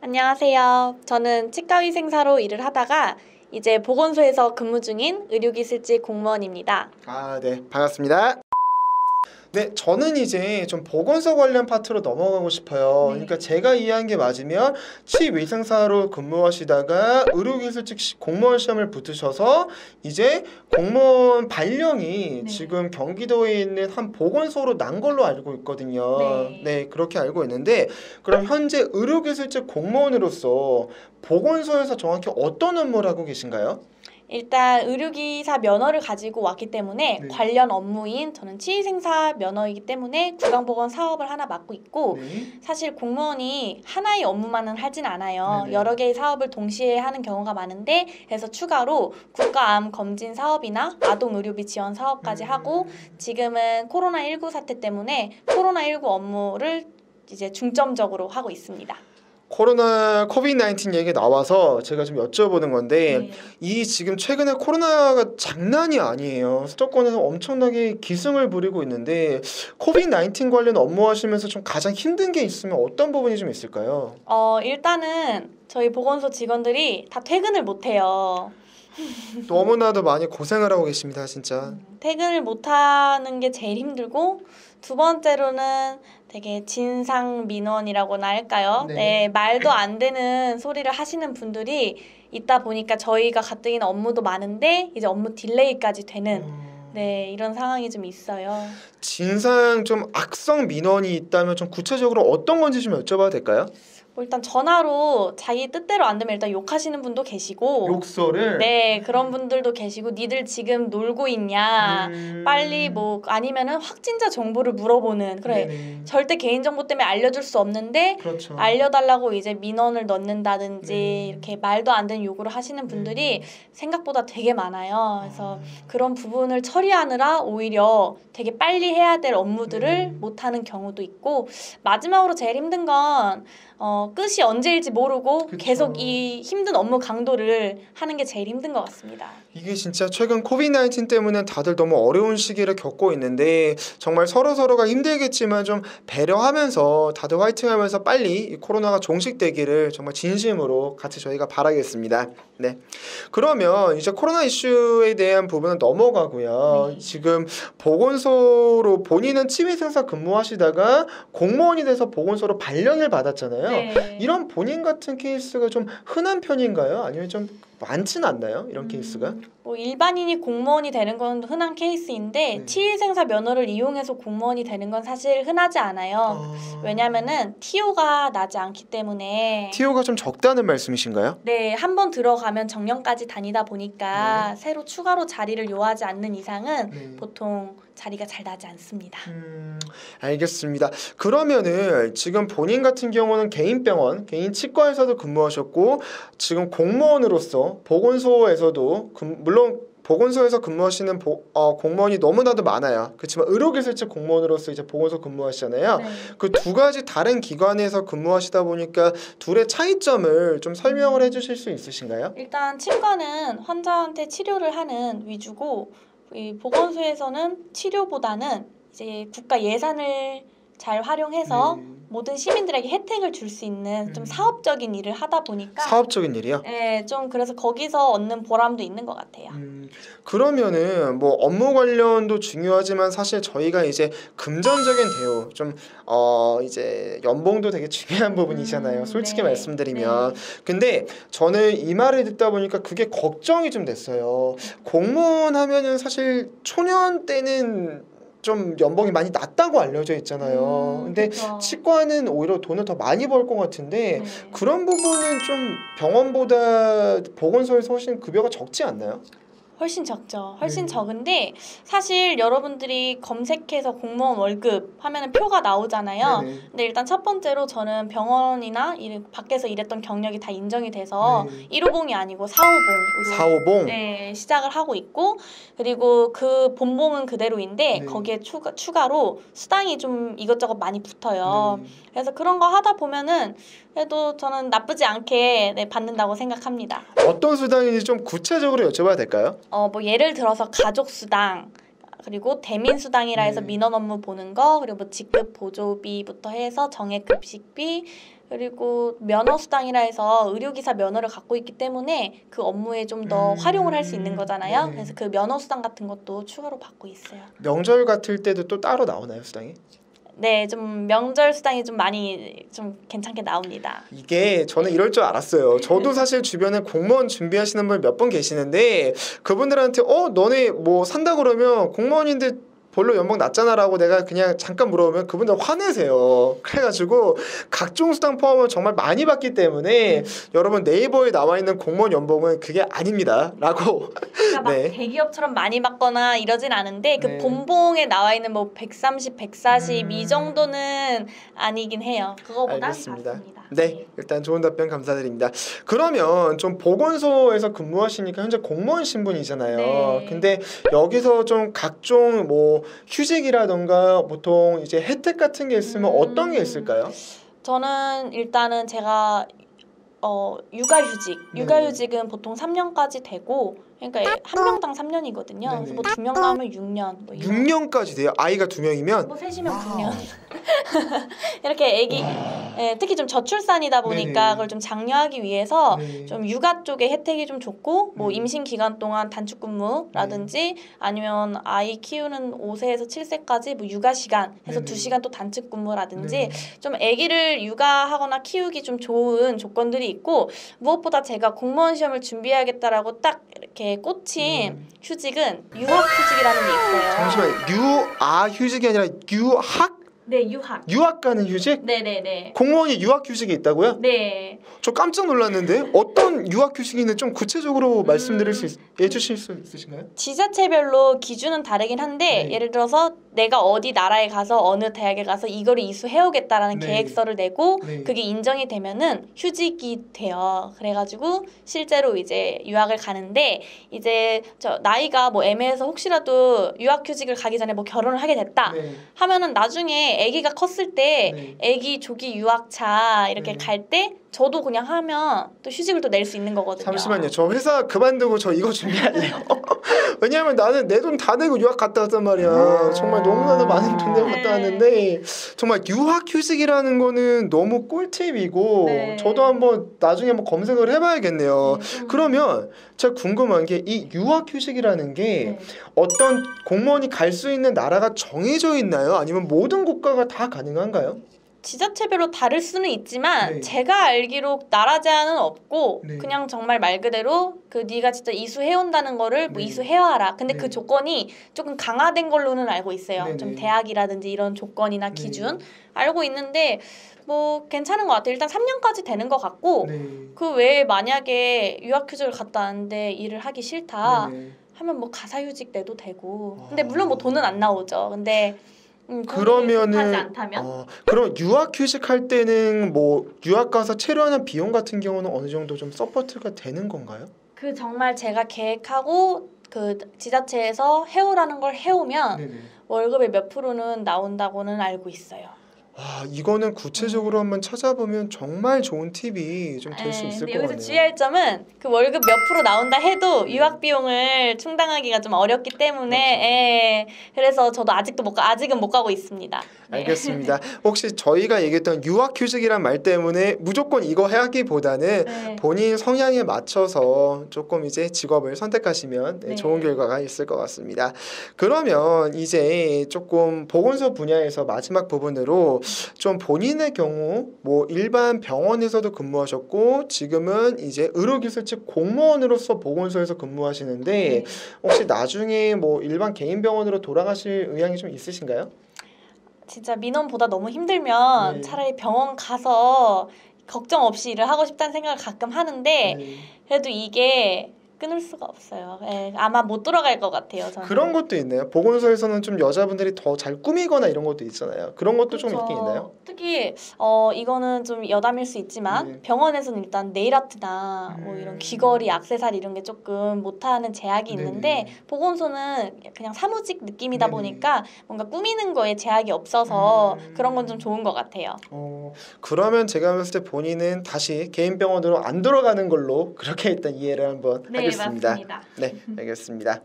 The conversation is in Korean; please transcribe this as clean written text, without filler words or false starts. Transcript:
안녕하세요. 저는 치과위생사로 일을 하다가 이제 보건소에서 근무 중인 의료기술직 공무원입니다. 네, 반갑습니다. 네, 저는 이제 좀 보건소 관련 파트로 넘어가고 싶어요. 네. 그러니까 제가 이해한 게 맞으면 치위생사로 근무하시다가 의료기술직 공무원 시험을 붙으셔서 이제 공무원 발령이 네. 지금 경기도에 있는 한 보건소로 난 걸로 알고 있거든요. 네. 그렇게 알고 있는데 그럼 현재 의료기술직 공무원으로서 보건소에서 정확히 어떤 업무를 하고 계신가요? 일단 의료기사 면허를 가지고 왔기 때문에 네. 관련 업무인 저는 치위생사 면허이기 때문에 구강보건 사업을 하나 맡고 있고 네. 사실 공무원이 하나의 업무만은 하진 않아요. 네네. 여러 개의 사업을 동시에 하는 경우가 많은데 그래서 추가로 국가암 검진 사업이나 아동의료비 지원 사업까지 하고 지금은 코로나19 사태 때문에 코로나19 업무를 이제 중점적으로 하고 있습니다. 코비드-19 얘기 나와서 제가 좀 여쭤보는 건데 네. 이 지금 최근에 코로나가 장난이 아니에요. 수도권에서 엄청나게 기승을 부리고 있는데 코비드-19 관련 업무하시면서 좀 가장 힘든 게 있으면 어떤 부분이 좀 있을까요? 일단은 저희 보건소 직원들이 다 퇴근을 못 해요. 너무나도 많이 고생을 하고 계십니다, 진짜. 퇴근을 못 하는 게 제일 힘들고 두 번째로는 되게 진상민원이라고나 할까요? 네. 네, 말도 안 되는 소리를 하시는 분들이 있다 보니까 저희가 가뜩이나 업무도 많은데 이제 업무 딜레이까지 되는 네, 이런 상황이 좀 있어요. 진상 좀 악성 민원이 있다면 좀 구체적으로 어떤 건지 좀 여쭤봐도 될까요? 일단 전화로 자기 뜻대로 안 되면 일단 욕하시는 분도 계시고 욕설을? 네, 그런 분들도 계시고 니들 지금 놀고 있냐 빨리 뭐 아니면은 확진자 정보를 물어보는 그래 네네. 절대 개인정보 때문에 알려줄 수 없는데 그렇죠. 알려달라고 이제 민원을 넣는다든지 네. 이렇게 말도 안 되는 요구를 하시는 분들이 생각보다 되게 많아요. 그래서 그런 부분을 처리하느라 오히려 되게 빨리 해야 될 업무들을 못하는 경우도 있고 마지막으로 제일 힘든 건 끝이 언제일지 모르고 그쵸. 계속 이 힘든 업무 강도를 하는 게 제일 힘든 것 같습니다. 이게 진짜 최근 코비드-19 때문에 다들 너무 어려운 시기를 겪고 있는데 정말 서로가 힘들겠지만 좀 배려하면서 다들 화이팅하면서 빨리 이 코로나가 종식되기를 정말 진심으로 같이 저희가 바라겠습니다. 네. 그러면 이제 코로나 이슈에 대한 부분은 넘어가고요. 네. 지금 보건소로 본인은 치위생사 근무하시다가 공무원이 돼서 보건소로 발령을 받았잖아요. 네. 이런 본인 같은 케이스가 좀 흔한 편인가요? 아니면 좀 많지는 않나요? 이런 케이스가? 뭐 일반인이 공무원이 되는 건 흔한 케이스인데 네. 치위생사 면허를 이용해서 공무원이 되는 건 사실 흔하지 않아요. 왜냐면은 TO가 나지 않기 때문에 TO가 좀 적다는 말씀이신가요? 네, 한 번 들어가면 정년까지 다니다 보니까 새로 추가로 자리를 요하지 않는 이상은 네. 보통 자리가 잘 나지 않습니다. 알겠습니다. 그러면은 지금 본인 같은 경우는 개인 병원, 개인 치과에서도 근무하셨고 지금 공무원으로서 보건소에서도 물론 보건소에서 근무하시는 공무원이 너무나도 많아요. 그렇지만 의료기술직 공무원으로서 이제 보건소 근무하시잖아요. 네. 그 두 가지 다른 기관에서 근무하시다 보니까 둘의 차이점을 좀 설명을 해주실 수 있으신가요? 일단 치과는 환자한테 치료를 하는 위주고 이 보건소에서는 치료보다는 이제 국가 예산을 잘 활용해서 모든 시민들에게 혜택을 줄 수 있는 좀 사업적인 일을 하다 보니까 사업적인 일이요? 네, 좀 그래서 거기서 얻는 보람도 있는 것 같아요. 그러면은 뭐 업무 관련도 중요하지만 사실 저희가 이제 금전적인 대우 좀 이제 연봉도 되게 중요한 부분이잖아요. 솔직히 네. 말씀드리면. 근데 저는 이 말을 듣다 보니까 그게 걱정이 좀 됐어요. 공무원 하면은 사실 초년 때는 좀 연봉이 많이 낮다고 알려져 있잖아요. 근데 그쵸. 치과는 오히려 돈을 더 많이 벌 것 같은데 네. 그런 부분은 좀 병원보다 보건소에서 훨씬 급여가 적지 않나요? 훨씬 적죠. 훨씬 적은데 사실 여러분들이 검색해서 공무원 월급 하면은 표가 나오잖아요. 네네. 근데 일단 첫 번째로 저는 병원이나 밖에서 일했던 경력이 다 인정이 돼서 1호봉이 아니고 4호봉으로 4호봉? 네, 시작을 하고 있고 그리고 그 본봉은 그대로인데 네. 거기에 추가로 수당이 좀 이것저것 많이 붙어요. 네. 그래서 그런 거 하다 보면은 그래도 저는 나쁘지 않게 네, 받는다고 생각합니다. 어떤 수당인지 좀 구체적으로 여쭤봐도 될까요? 뭐 예를 들어서 가족 수당 그리고 대민 수당이라 해서 민원 업무 보는 거 그리고 뭐 직급 보조비부터 해서 정액 급식비 그리고 면허 수당이라 해서 의료기사 면허를 갖고 있기 때문에 그 업무에 좀 더 활용을 할 수 있는 거잖아요. 네네. 그래서 그 면허 수당 같은 것도 추가로 받고 있어요. 명절 같을 때도 또 따로 나오나요, 수당이? 네, 좀 명절 수당이 좀 많이 좀 괜찮게 나옵니다. 이게 저는 이럴 줄 알았어요. 저도 사실 주변에 공무원 준비하시는 분 몇 분 계시는데 그분들한테 너네 뭐 산다 그러면 공무원인데 별로 연봉 낮잖아라고 내가 그냥 잠깐 물어보면 그분들 화내세요. 그래가지고 각종 수당 포함을 정말 많이 받기 때문에 여러분 네이버에 나와 있는 공무원 연봉은 그게 아닙니다라고. 그러니까 막 네. 대기업처럼 많이 받거나 이러진 않은데 그 네. 본봉에 나와 있는 뭐 130, 140 이 정도는 아니긴 해요. 그거보다 알겠습니다. 받습니다. 네, 일단 좋은 답변 감사드립니다. 그러면 좀 보건소에서 근무하시니까 현재 공무원 신분이잖아요. 네. 근데 여기서 좀 각종 뭐 휴직이라던가 보통 이제 혜택 같은 게 있으면 어떤 게 있을까요? 저는 일단은 제가 육아휴직, 네네. 육아휴직은 보통 3년까지 되고, 그러니까 한 명당 3년이거든요. 네네. 그래서 뭐 2명 나오면 6년, 뭐 6년까지 돼요? 아이가 2명이면? 뭐 셋이면 9년. 이렇게 애기, 특히 좀 저출산이다 보니까 네네. 그걸 좀 장려하기 위해서 네. 좀 육아 쪽에 혜택이 좀 좋고, 뭐 네. 임신 기간 동안 단축근무라든지 아니면 아이 키우는 5세에서 7세까지 뭐 육아 시간 해서 네네. 2시간 또 단축근무라든지 네. 좀 아기를 육아하거나 키우기 좀 좋은 조건들이 있고, 무엇보다 제가 공무원 시험을 준비해야겠다라고 딱 이렇게 꽂힌 휴직은 유학휴직이라는 게 있어요. 잠시만, 휴직이 아니라 유학? 네, 유학. 유학 가는 휴직? 네네네. 공무원이 유학 휴직이 있다고요? 네. 저 깜짝 놀랐는데 어떤 유학 휴직인지 좀 구체적으로 해주실 수 있으신가요? 지자체별로 기준은 다르긴 한데 네. 예를 들어서 내가 어디 나라에 가서 어느 대학에 가서 이거를 이수해오겠다라는 네. 계획서를 내고 네. 그게 인정이 되면은 휴직이 돼요. 그래가지고 실제로 이제 유학을 가는데 이제 저 나이가 뭐 애매해서 혹시라도 유학휴직을 가기 전에 뭐 결혼을 하게 됐다 네. 하면은 나중에 아기가 컸을 때 아기 조기 유학차 이렇게 네. 갈 때 저도 그냥 하면 또 휴직을 또 낼 수 있는 거거든요. 잠시만요. 저 회사 그만두고 저 이거 준비할래요. 왜냐하면 나는 내 돈 다 내고 유학 갔다 왔단 말이야. 정말 너무나도 많은 돈 내고 갔다 왔는데 정말 유학 휴직이라는 거는 너무 꿀팁이고 네. 저도 한번 나중에 한번 검색을 해봐야겠네요. 네, 그러면 제가 궁금한 게 이 유학 휴직이라는 게 네. 어떤 공무원이 갈 수 있는 나라가 정해져 있나요? 아니면 모든 국가가 다 가능한가요? 지자체별로 다를 수는 있지만 네. 제가 알기로 나라 제한은 없고 네. 그냥 정말 말 그대로 그 네가 진짜 이수해온다는 거를 뭐 네. 이수해와라. 근데 네. 그 조건이 조금 강화된 걸로는 알고 있어요. 네네. 좀 대학이라든지 이런 조건이나 네. 기준 알고 있는데 뭐 괜찮은 것 같아요. 일단 3년까지 되는 것 같고 네. 그 외에 만약에 유학휴직을 갔다 왔는데 일을 하기 싫다 네네. 하면 뭐 가사휴직 내도 되고 근데 물론 뭐 돈은 안 나오죠. 근데 그러면은 하지 않다면 그럼 유학 휴직할 때는 뭐 유학 가서 체류하는 비용 같은 경우는 어느 정도 좀 서포트가 되는 건가요? 그 정말 제가 계획하고 그 지자체에서 해오라는 걸 해오면 네네. 월급의 몇 프로는 나온다고는 알고 있어요. 이거는 구체적으로 한번 찾아보면 정말 좋은 팁이 좀 될 수 있을 근데 것 여기서 같네요. 주의할 점은 그 월급 몇 프로 나온다 해도 네. 유학 비용을 충당하기가 좀 어렵기 때문에 그래서 저도 아직은 못 가고 있습니다. 네. 알겠습니다. 혹시 저희가 얘기했던 유학 휴직이란 말 때문에 무조건 이거 하기보다는 네. 본인 성향에 맞춰서 조금 이제 직업을 선택하시면 네. 좋은 결과가 있을 것 같습니다. 그러면 이제 조금 보건소 분야에서 마지막 부분으로 좀 본인의 경우 뭐 일반 병원에서도 근무하셨고 지금은 이제 의료기술직 공무원으로서 보건소에서 근무하시는데 네. 혹시 나중에 뭐 일반 개인 병원으로 돌아가실 의향이 좀 있으신가요? 진짜 민원보다 너무 힘들면 네. 차라리 병원 가서 걱정 없이 일을 하고 싶다는 생각을 가끔 하는데 네. 그래도 이게 끊을 수가 없어요. 아마 못 돌아갈 것 같아요. 저는. 그런 것도 있나요? 보건소에서는 좀 여자분들이 더 잘 꾸미거나 이런 것도 있잖아요. 그런 것도 좀 그렇죠. 있긴 있나요? 특히 이거는 좀 여담일 수 있지만 네. 병원에서는 일단 네일 아트나 뭐 이런 귀걸이, 액세서리 이런 게 조금 못하는 제약이 있는데 네네. 보건소는 그냥 사무직 느낌이다 네네. 보니까 뭔가 꾸미는 거에 제약이 없어서 그런 건 좀 좋은 것 같아요. 그러면 제가 봤을 때 본인은 다시 개인 병원으로 안 돌아가는 걸로 그렇게 일단 이해를 한번 네, 하겠습니다. 맞습니다. 네, 알겠습니다.